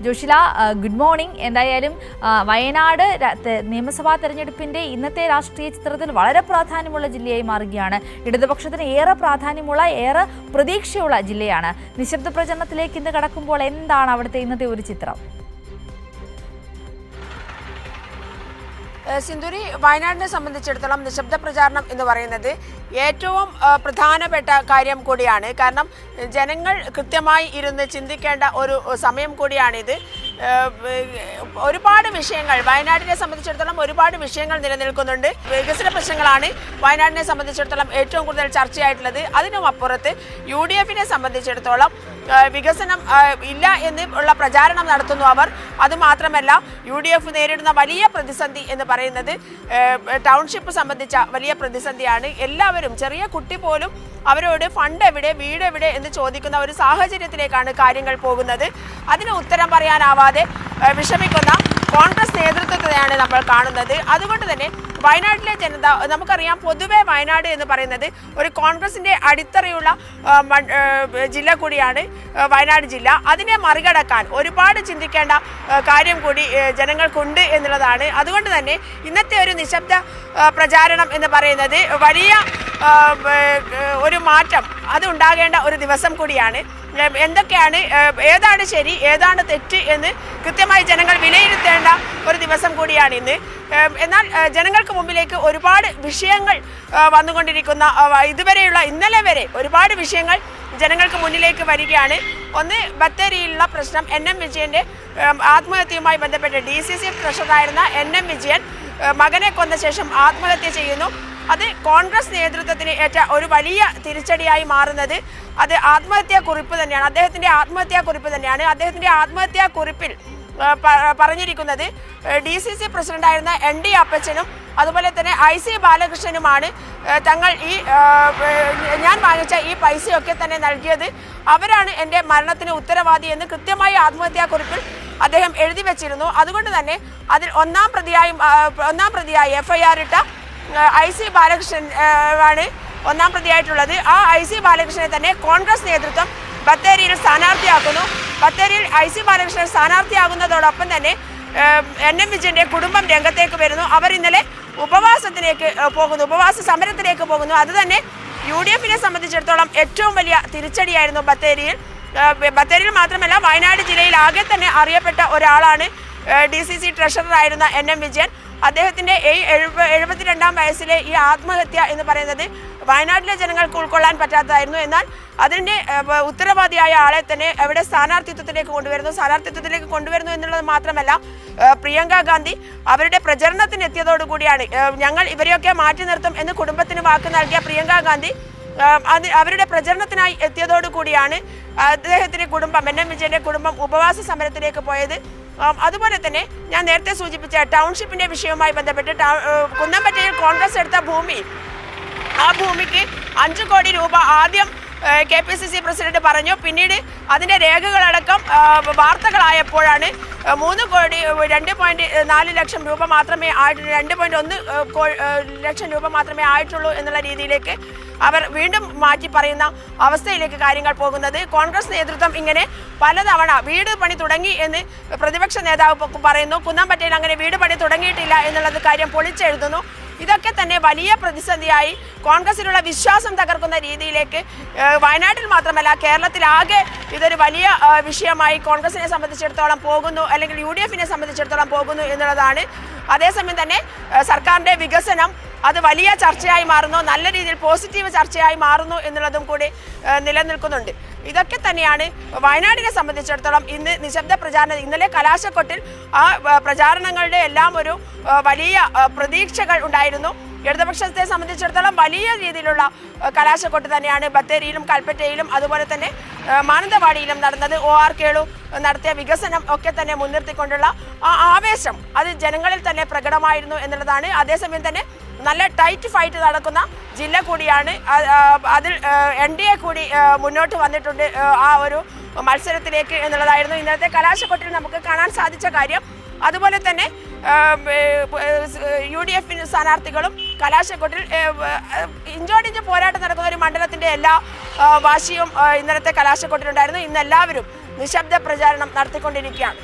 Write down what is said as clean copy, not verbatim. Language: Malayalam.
Joshila, good morning. എന്തായാലും വയനാട് നിയമസഭാ തെരഞ്ഞെടുപ്പിന്റെ ഇന്നത്തെ രാഷ്ട്രീയ ചിത്രത്തിൽ വളരെ പ്രാധാന്യമുള്ള ജില്ലയായി മാറുകയാണ്. ഇടതുപക്ഷത്തിന് ഏറെ പ്രാധാന്യമുള്ള, ഏറെ പ്രതീക്ഷയുള്ള ജില്ലയാണ്. നിശബ്ദ പ്രചരണത്തിലേക്ക് ഇന്ന് കടക്കുമ്പോൾ എന്താണ് അവിടുത്തെ ഇന്നത്തെ ഒരു ചിത്രം? സിന്ധൂരി, വയനാടിനെ സംബന്ധിച്ചിടത്തോളം നിശബ്ദ പ്രചാരണം എന്ന് പറയുന്നത് ഏറ്റവും പ്രധാനപ്പെട്ട കാര്യം കൂടിയാണ്. കാരണം ജനങ്ങൾ കൃത്യമായി ഇരുന്ന് ചിന്തിക്കേണ്ട ഒരു സമയം കൂടിയാണിത്. ഒരുപാട് വിഷയങ്ങൾ വയനാടിനെ സംബന്ധിച്ചിടത്തോളം ഒരുപാട് വിഷയങ്ങൾ നിലനിൽക്കുന്നുണ്ട്. വികസന പ്രശ്നങ്ങളാണ് വയനാടിനെ സംബന്ധിച്ചിടത്തോളം ഏറ്റവും കൂടുതൽ ചർച്ചയായിട്ടുള്ളത്. അതിനുമപ്പുറത്ത് UDF-നെ സംബന്ധിച്ചിടത്തോളം വികസനം ഇല്ല എന്നുള്ള പ്രചാരണം നടത്തുന്നു അവർ. അതുമാത്രമല്ല, UDF നേരിടുന്ന വലിയ പ്രതിസന്ധി എന്ന് പറയുന്നത് ടൗൺഷിപ്പ് സംബന്ധിച്ച വലിയ പ്രതിസന്ധിയാണ്. എല്ലാവരും, ചെറിയ കുട്ടി പോലും അവരോട് ഫണ്ട് എവിടെ, വീട് എവിടെ എന്ന് ചോദിക്കുന്ന ഒരു സാഹചര്യത്തിലേക്കാണ് കാര്യങ്ങൾ പോകുന്നത്. അതിന് ഉത്തരം പറയാനാവാതെ വിഷമിക്കുന്ന കോൺഗ്രസ് നേതൃത്വത്തെയാണ് നമ്മൾ കാണുന്നത്. അതുകൊണ്ട് തന്നെ വയനാട്ടിലെ ജനത, നമുക്കറിയാം, പൊതുവെ വയനാട് എന്ന് പറയുന്നത് ഒരു കോൺഗ്രസിന്റെ അടിത്തറയുള്ള ജില്ല കൂടിയാണ് വയനാട് ജില്ല. അതിനെ മറികടക്കാൻ ഒരുപാട് ചിന്തിക്കേണ്ട കാര്യം കൂടി ജനങ്ങൾക്കുണ്ട് എന്നുള്ളതാണ്. അതുകൊണ്ട് തന്നെ ഇന്നത്തെ ഒരു നിശബ്ദ പ്രചാരണം എന്ന് പറയുന്നത് വലിയ ഒരു മാറ്റം അത് ഉണ്ടാകേണ്ട ഒരു ദിവസം കൂടിയാണ്. എന്തൊക്കെയാണ്, ഏതാണ് ശരി, ഏതാണ് തെറ്റ് എന്ന് കൃത്യമായി ജനങ്ങൾ വിലയിരുത്തേണ്ട ഒരു ദിവസം കൂടിയാണ് ഇന്ന്. എന്നാൽ ജനങ്ങൾക്ക് മുമ്പിലേക്ക് ഒരുപാട് വിഷയങ്ങൾ വന്നുകൊണ്ടിരിക്കുന്ന, ഇന്നലെ വരെ ഒരുപാട് വിഷയങ്ങൾ ജനങ്ങൾക്ക് മുന്നിലേക്ക് വരികയാണ്. ഒന്ന്, ബത്തേരിയിലുള്ള പ്രശ്നം, NM വിജയന്റെ ആത്മഹത്യയുമായി ബന്ധപ്പെട്ട് DCC ട്രഷററായിരുന്ന NM വിജയൻ മകനെ കൊന്ന ശേഷം ആത്മഹത്യ ചെയ്യുന്നു. അത് കോൺഗ്രസ് നേതൃത്വത്തിന് ഏറ്റ ഒരു വലിയ തിരിച്ചടിയായി മാറുന്നത് അത് ആത്മഹത്യാക്കുറിപ്പ് തന്നെയാണ്. അദ്ദേഹത്തിൻ്റെ ആത്മഹത്യാക്കുറിപ്പ് തന്നെയാണ്. അദ്ദേഹത്തിൻ്റെ ആത്മഹത്യാക്കുറിപ്പിൽ പറഞ്ഞിരിക്കുന്നത് DCC പ്രസിഡന്റായിരുന്ന ND അപ്പച്ചനും അതുപോലെ തന്നെ IC ബാലകൃഷ്ണനുമാണ് തങ്ങൾ ഞാൻ വാങ്ങിച്ച ഈ പൈസയൊക്കെ തന്നെ നൽകിയത്, അവരാണ് എൻ്റെ മരണത്തിന് ഉത്തരവാദി എന്ന് കൃത്യമായി ആത്മഹത്യാക്കുറിപ്പിൽ അദ്ദേഹം എഴുതി വെച്ചിരുന്നു. അതുകൊണ്ട് തന്നെ അതിൽ ഒന്നാം പ്രതിയായി FIR ഇട്ട IC ബാലകൃഷ്ണൻ ആണ് ഒന്നാം പ്രതിയായിട്ടുള്ളത്. ആ IC ബാലകൃഷ്ണനെ തന്നെ കോൺഗ്രസ് നേതൃത്വം ബത്തേരിയിൽ സ്ഥാനാർത്ഥിയാക്കുന്നു. ബത്തേരിയിൽ IC ബാലകൃഷ്ണൻ സ്ഥാനാർത്ഥിയാകുന്നതോടൊപ്പം തന്നെ NM വിജയന്റെ കുടുംബം രംഗത്തേക്ക് വരുന്നു. അവർ ഇന്നലെ ഉപവാസ സമരത്തിലേക്ക് പോകുന്നു. അത് തന്നെ UDF-നെ സംബന്ധിച്ചിടത്തോളം ഏറ്റവും വലിയ തിരിച്ചടിയായിരുന്നു ബത്തേരിയിൽ മാത്രമല്ല, വയനാട് ജില്ലയിൽ ആകെ തന്നെ അറിയപ്പെട്ട ഒരാളാണ് DCC ട്രഷററായിരുന്ന NM വിജയൻ. അദ്ദേഹത്തിൻ്റെ 72-ാം വയസ്സിലെ ഈ ആത്മഹത്യ എന്ന് പറയുന്നത് വയനാട്ടിലെ ജനങ്ങൾക്ക് ഉൾക്കൊള്ളാൻ പറ്റാത്തതായിരുന്നു. എന്നാൽ അതിൻ്റെ ഉത്തരവാദിയായ ആളെ തന്നെ അവിടെ സ്ഥാനാർത്ഥിത്വത്തിലേക്ക് കൊണ്ടുവരുന്നു എന്നുള്ളത് മാത്രമല്ല, പ്രിയങ്ക ഗാന്ധി അവരുടെ പ്രചരണത്തിന് എത്തിയതോടുകൂടിയാണ്, ഞങ്ങൾ ഇവരെയൊക്കെ മാറ്റി നിർത്തും എന്ന് കുടുംബത്തിന് വാക്ക് നൽകിയ പ്രിയങ്ക ഗാന്ധി അവരുടെ പ്രചരണത്തിനായി എത്തിയതോടുകൂടിയാണ് അദ്ദേഹത്തിൻ്റെ കുടുംബം, NM വിജയന്റെ കുടുംബം ഉപവാസ സമരത്തിലേക്ക് പോയത്. അതുപോലെ തന്നെ ഞാൻ നേരത്തെ സൂചിപ്പിച്ച ടൗൺഷിപ്പിന്റെ വിഷയവുമായി ബന്ധപ്പെട്ട് കുന്നംപറ്റയിൽ കോൺഗ്രസ് എടുത്ത ഭൂമി, ആ ഭൂമിക്ക് 5 കോടി രൂപ ആദ്യം KPCC പ്രസിഡന്റ് പറഞ്ഞു. പിന്നീട് അതിൻ്റെ രേഖകളടക്കം വാർത്തകളായപ്പോഴാണ് 2.4 ലക്ഷം രൂപ മാത്രമേ 2.1 ലക്ഷം രൂപ മാത്രമേ ആയിട്ടുള്ളൂ എന്നുള്ള രീതിയിലേക്ക് അവർ വീണ്ടും മാറ്റി പറയുന്ന അവസ്ഥയിലേക്ക് കാര്യങ്ങൾ പോകുന്നത്. കോൺഗ്രസ് നേതൃത്വം ഇങ്ങനെ പലതവണ വീട് പണി തുടങ്ങി എന്ന് പ്രതിപക്ഷ നേതാവ് പറയുന്നു. കുന്നംപറ്റയിൽ അങ്ങനെ വീട് പണി തുടങ്ങിയിട്ടില്ല എന്നുള്ളത് കാര്യം പൊളിച്ചെഴുതുന്നു. ഇതൊക്കെ തന്നെ വലിയ പ്രതിസന്ധിയായി കോൺഗ്രസിലുള്ള വിശ്വാസം തകർക്കുന്ന രീതിയിലേക്ക് വയനാട്ടിൽ മാത്രമല്ല കേരളത്തിലാകെ ഇതൊരു വലിയ വിഷയമായി കോൺഗ്രസിനെ സംബന്ധിച്ചിടത്തോളം പോകുന്നു, അല്ലെങ്കിൽ UDF-നെ സംബന്ധിച്ചിടത്തോളം പോകുന്നു എന്നുള്ളതാണ്. അതേസമയം തന്നെ സർക്കാരിൻ്റെ വികസനം അത് വലിയ ചർച്ചയായി മാറുന്നു, നല്ല രീതിയിൽ പോസിറ്റീവ് ചർച്ചയായി മാറുന്നു എന്നുള്ളതും കൂടി നിലനിൽക്കുന്നുണ്ട്. ഇതൊക്കെ തന്നെയാണ് വയനാടിനെ സംബന്ധിച്ചിടത്തോളം ഇന്ന് നിശബ്ദ പ്രചാരണം. ഇന്നലെ കലാശക്കൊട്ടിൽ ആ പ്രചാരണങ്ങളുടെ എല്ലാം ഒരു വലിയ പ്രതീക്ഷകൾ ഉണ്ടായിരുന്നു. ഇടതുപക്ഷത്തെ സംബന്ധിച്ചിടത്തോളം വലിയ രീതിയിലുള്ള കലാശക്കൊട്ട് തന്നെയാണ് ബത്തേരിയിലും കൽപ്പറ്റയിലും അതുപോലെ തന്നെ മാനന്തവാടിയിലും നടന്നത്. OR കേളു നടത്തിയ വികസനം ഒക്കെ തന്നെ മുൻനിർത്തിക്കൊണ്ടുള്ള ആ ആവേശം അത് ജനങ്ങളിൽ തന്നെ പ്രകടമായിരുന്നു എന്നുള്ളതാണ്. അതേസമയം തന്നെ നല്ല ടൈറ്റ് ഫൈറ്റ് നടക്കുന്ന ജില്ല കൂടിയാണ്. അതിൽ NDA കൂടി മുന്നോട്ട് വന്നിട്ടുണ്ട് ആ ഒരു മത്സരത്തിലേക്ക് എന്നുള്ളതായിരുന്നു ഇന്നത്തെ കലാശക്കൊട്ടിൽ നമുക്ക് കാണാൻ സാധിച്ച കാര്യം. അതുപോലെ തന്നെ UDF സ്ഥാനാർത്ഥികളും കലാശക്കൊട്ടിൽ ഇഞ്ചോടിഞ്ച് പോരാട്ടം നടക്കുന്ന ഒരു മണ്ഡലത്തിൻ്റെ എല്ലാ വാശിയും ഇന്നലത്തെ കലാശക്കൊട്ടിലുണ്ടായിരുന്നു. ഇന്ന് എല്ലാവരും നിശബ്ദ പ്രചാരണം നടത്തിക്കൊണ്ടിരിക്കുകയാണ്.